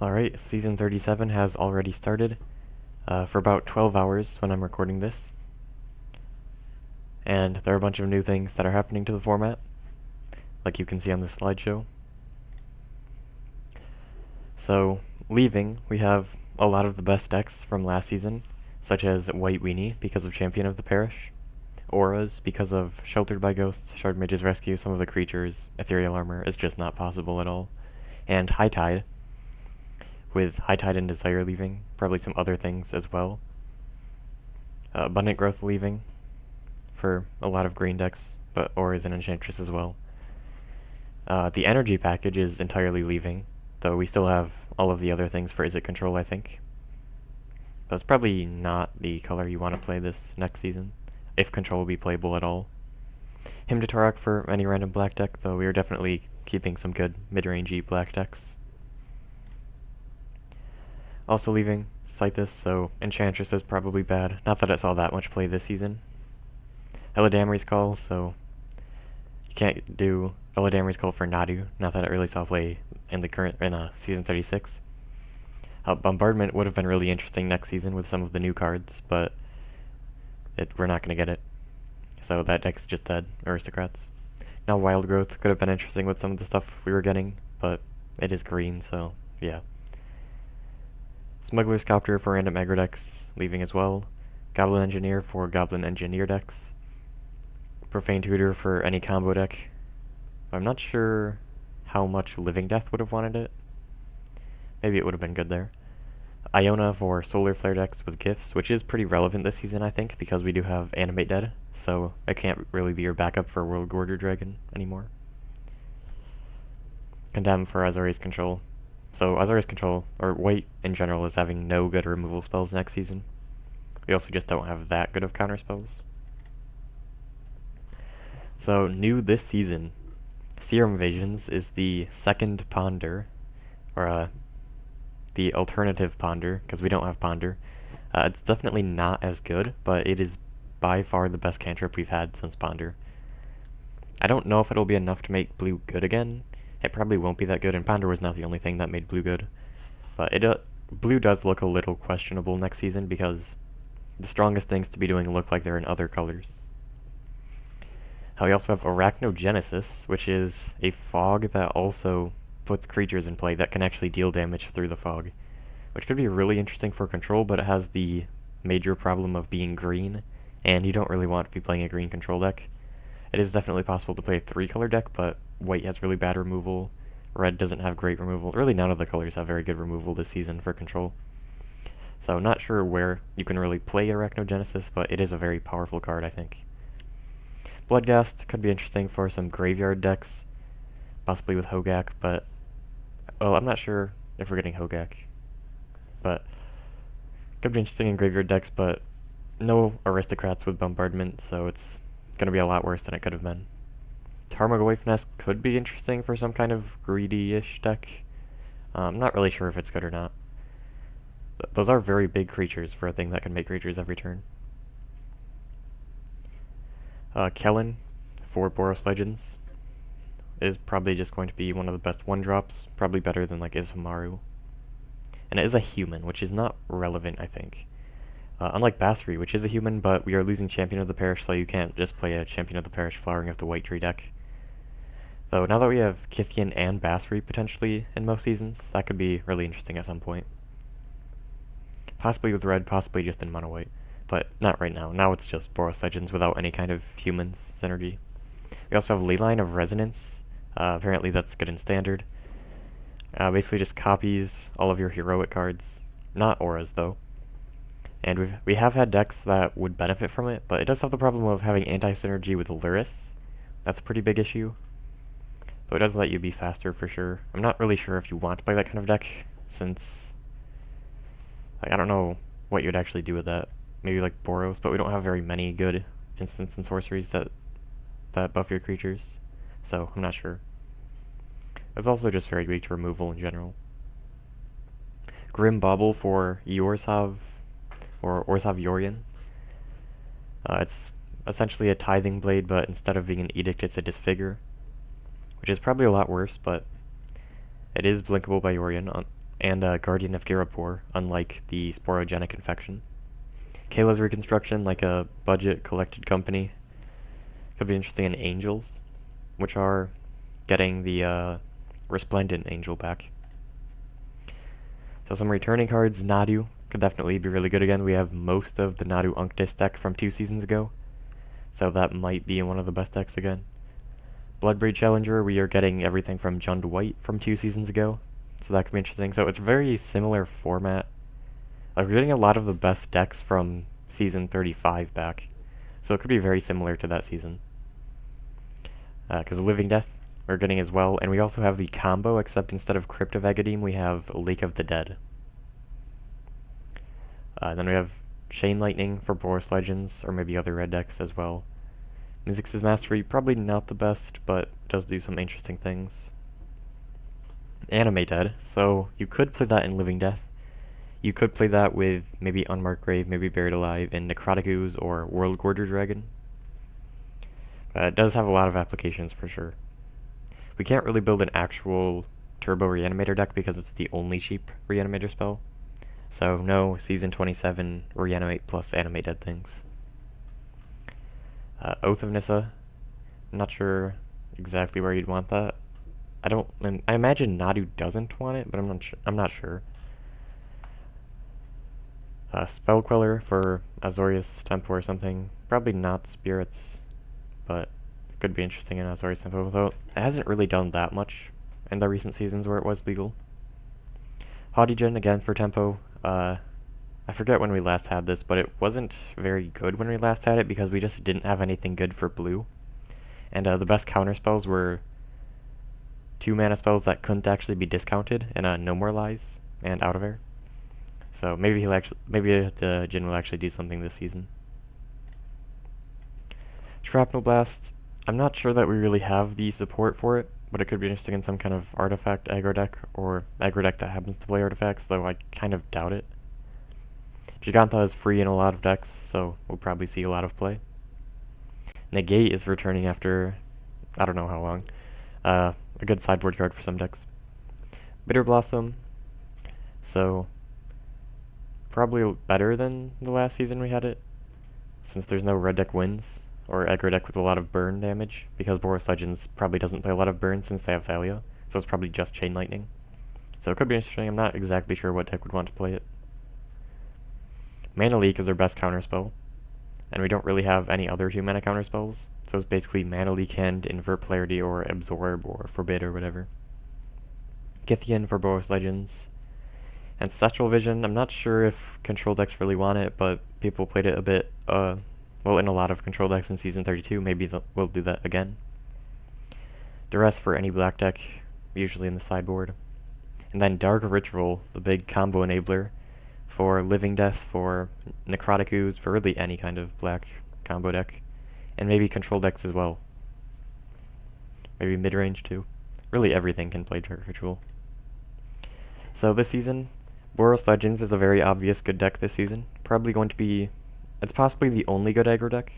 Alright, Season 37 has already started for about 12 hours when I'm recording this. And there are a bunch of new things that are happening to the format, like you can see on this slideshow. So, leaving, we have a lot of the best decks from last season, such as White Weenie because of Champion of the Parish, Auras because of Sheltered by Ghosts, Shard Mage's Rescue, some of the creatures, Ethereal Armor, it's just not possible at all, and High Tide, with High Tide and Desire leaving, probably some other things as well. Abundant Growth leaving for a lot of green decks, but Auras and Enchantress as well. The Energy package is entirely leaving, though we still have all of the other things for Izzet Control, I think. That's probably not the color you want to play this next season, if Control will be playable at all. Hymn to Tourach for any random black deck, though we are definitely keeping some good mid-rangey black decks. Also leaving Scythus, so Enchantress is probably bad. Not that it saw that much play this season. Eladamri's Call, so you can't do Eladamri's Call for Nadu. Not that it really saw play in Season 36. Bombardment would have been really interesting next season with some of the new cards, but we're not going to get it. So that deck's just dead, Aristocrats. Now Wild Growth could have been interesting with some of the stuff we were getting, but it is green, so yeah. Smuggler's Copter for random aggro decks, leaving as well. Goblin Engineer for Goblin Engineer decks. Profane Tutor for any combo deck. I'm not sure how much Living Death would have wanted it. Maybe it would have been good there. Iona for Solar Flare decks with gifts, which is pretty relevant this season, I think, because we do have Animate Dead, so it can't really be your backup for World Gorger Dragon anymore. Condemn for Azorius Control. So Azorius Control, or White in general, is having no good removal spells next season. We also just don't have that good of counter spells. So new this season, Serum Visions is the second Ponder, or the alternative Ponder, because we don't have Ponder. It's definitely not as good, but it is by far the best cantrip we've had since Ponder. I don't know if it'll be enough to make blue good again. It probably won't be that good, and Ponder was not the only thing that made blue good. But blue does look a little questionable next season because the strongest things to be doing look like they're in other colors. We also have Arachnogenesis, which is a fog that also puts creatures in play that can actually deal damage through the fog, which could be really interesting for control, but it has the major problem of being green, and you don't really want to be playing a green control deck. It is definitely possible to play a 3-color deck, but white has really bad removal, red doesn't have great removal. Really none of the colors have very good removal this season for control. So not sure where you can really play Arachnogenesis, but it is a very powerful card, I think. Bloodghast could be interesting for some graveyard decks, possibly with Hogak, but well, I'm not sure if we're getting Hogak, but could be interesting in graveyard decks, but no Aristocrats with Bombardment, so it's going to be a lot worse than it could have been. Tarmogoyf Nest could be interesting for some kind of greedy-ish deck. I'm not really sure if it's good or not. Those are very big creatures for a thing that can make creatures every turn. Kellen for Boros Legends is probably just going to be one of the best 1-drops, probably better than like Isamaru. And it is a human, which is not relevant, I think. Unlike Basri, which is a human, but we are losing Champion of the Parish, so you can't just play a Champion of the Parish Flowering of the White Tree deck. So now that we have Kythian and Basri potentially in most seasons, that could be really interesting at some point. Possibly with red, possibly just in mono white, but not right now. Now it's just Boros Legends without any kind of humans synergy. We also have Leyline of Resonance. Apparently that's good in Standard. Basically just copies all of your heroic cards. Not auras, though. And we have had decks that would benefit from it, but it does have the problem of having anti-synergy with Lurrus. That's a pretty big issue. But it does let you be faster for sure. I'm not really sure if you want to play that kind of deck, since I don't know what you'd actually do with that. Maybe like Boros, but we don't have very many good instants and sorceries that buff your creatures, so I'm not sure. It's also just very weak to removal in general. Grim Bauble for Yorsov, or Orzhov Yorion. It's essentially a Tithing Blade, but instead of being an Edict, it's a Disfigure, which is probably a lot worse, but it is blinkable by Yorion, and Guardian of Garapor, unlike the sporogenic infection. Kayla's reconstruction, like a budget collected company, could be interesting in Angels, which are getting the Resplendent Angel back. So some returning cards, Nadu could definitely be really good again. We have most of the Nadu Unctis deck from 2 seasons ago, so that might be one of the best decks again. Bloodbraid Challenger, we are getting everything from Jund White from 2 seasons ago, so that could be interesting. So it's a very similar format. Like, we're getting a lot of the best decks from season 35 back, so it could be very similar to that season. Because Living Death we're getting as well, and we also have the combo, except instead of Crypt of Agadim, we have Lake of the Dead. Then we have Chain Lightning for Boros Legends, or maybe other red decks as well. Mizzix's Mastery, probably not the best, but does do some interesting things. Animate Dead, so you could play that in Living Death. You could play that with maybe Unmarked Grave, maybe Buried Alive in Necrotic Ooze or World Gorger Dragon. It does have a lot of applications for sure. We can't really build an actual Turbo Reanimator deck because it's the only cheap Reanimator spell. So no Season 27 Reanimate plus Animate Dead things. Oath of Nissa. I'm not sure exactly where you'd want that. I imagine Nadu doesn't want it, but I'm not sure. Spell Queller for Azorius Tempo or something. Probably not Spirits, but it could be interesting in Azorius Tempo, though it hasn't really done that much in the recent seasons where it was legal. Haughtygen again for Tempo. I forget when we last had this, but it wasn't very good when we last had it because we just didn't have anything good for blue. And the best counter spells were 2 mana spells that couldn't actually be discounted, and No More Lies and Out of Air. So maybe the Jin will actually do something this season. Shrapnel Blast. I'm not sure that we really have the support for it, but it could be interesting in some kind of artifact aggro deck, or aggro deck that happens to play artifacts, though I kind of doubt it. Giganta is free in a lot of decks, so we'll probably see a lot of play. Negate is returning after I don't know how long. A good sideboard card for some decks. Bitter Blossom. So probably better than the last season we had it, since there's no red deck wins, or aggro deck with a lot of burn damage, because Boros Legends probably doesn't play a lot of burn since they have Thalia, so it's probably just Chain Lightning. So it could be interesting. I'm not exactly sure what deck would want to play it. Mana Leak is our best counterspell, and we don't really have any other 2 mana counterspells, so it's basically Mana Leak and Invert Polarity or Absorb or Forbid or whatever. Gythian for Boros Legends. Ancestral Vision, I'm not sure if control decks really want it, but people played it a bit, well, in a lot of control decks in Season 32, maybe we'll do that again. Duress for any black deck, usually in the sideboard. And then Dark Ritual, the big combo enabler, for Living Death, for Necrotic Ooze, for really any kind of black combo deck. And maybe control decks as well. Maybe mid-range too. Really everything can play Dark Ritual. So this season, Boros Legends is a very obvious good deck this season. Probably going to be... it's possibly the only good aggro deck.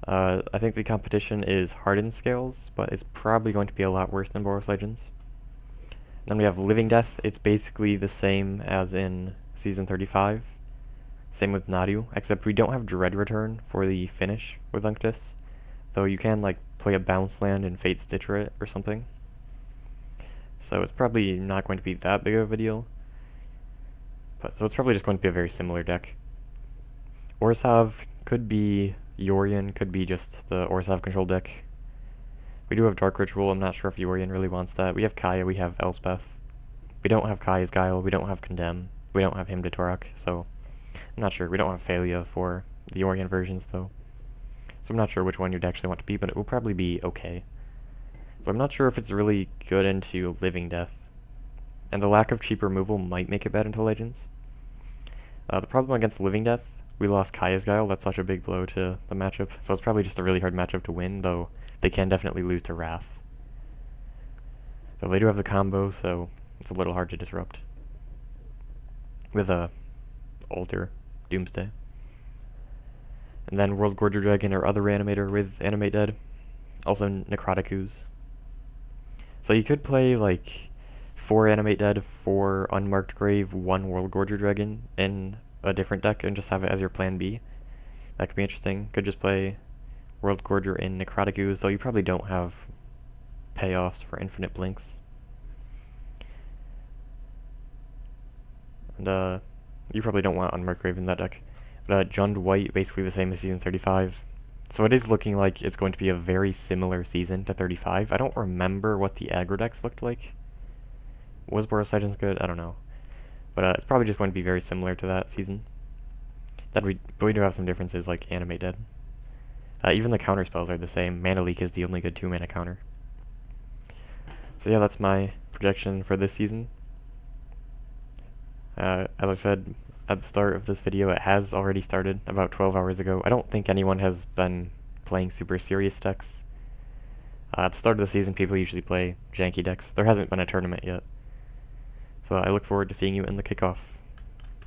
I think the competition is Hardened Scales, but it's probably going to be a lot worse than Boros Legends. Then we have Living Death. It's basically the same as in Season 35. Same with Nadu, except we don't have Dread Return for the finish with Unctis. Though you can, like, play a bounce land and Fate Stitcher it or something. So it's probably not going to be that big of a deal. So it's probably just going to be a very similar deck. Orzhov could be Yorion, could be just the Orzhov control deck. We do have Dark Ritual. I'm not sure if Yorion really wants that. We have Kaya, we have Elspeth. We don't have Kaya's Guile, we don't have Condemn. We don't have Hymn to Tourach, so I'm not sure. We don't have Thalia for the Yorion versions, though. So I'm not sure which one you'd actually want to be, but it will probably be okay. But I'm not sure if it's really good into Living Death. And the lack of cheap removal might make it bad into Legends. The problem against Living Death, we lost Kaya's Guile. That's such a big blow to the matchup. So it's probably just a really hard matchup to win, though they can definitely lose to Wrath. Though they do have the combo, so it's a little hard to disrupt. With Alter, Doomsday. And then World Gorger Dragon or other Reanimator with Animate Dead. Also Necrotic Ooze. So you could play, like, 4 Animate Dead, 4 Unmarked Grave, 1 World Gorger Dragon in a different deck and just have it as your plan B. That could be interesting. Could just play World Gorger in Necrotic Ooze, though you probably don't have payoffs for Infinite Blinks. And you probably don't want Unmarked Grave in that deck. But Jund White, basically the same as Season 35. So it is looking like it's going to be a very similar season to 35. I don't remember what the aggro decks looked like. Was Boros Legends good? I don't know. But it's probably just going to be very similar to that season. But we do have some differences, like Animate Dead. Even the counter spells are the same. Mana Leak is the only good 2-mana counter. So yeah, that's my projection for this season. As I said at the start of this video, it has already started about 12 hours ago. I don't think anyone has been playing super serious decks. At the start of the season, people usually play janky decks. There hasn't been a tournament yet. So I look forward to seeing you in the kickoff.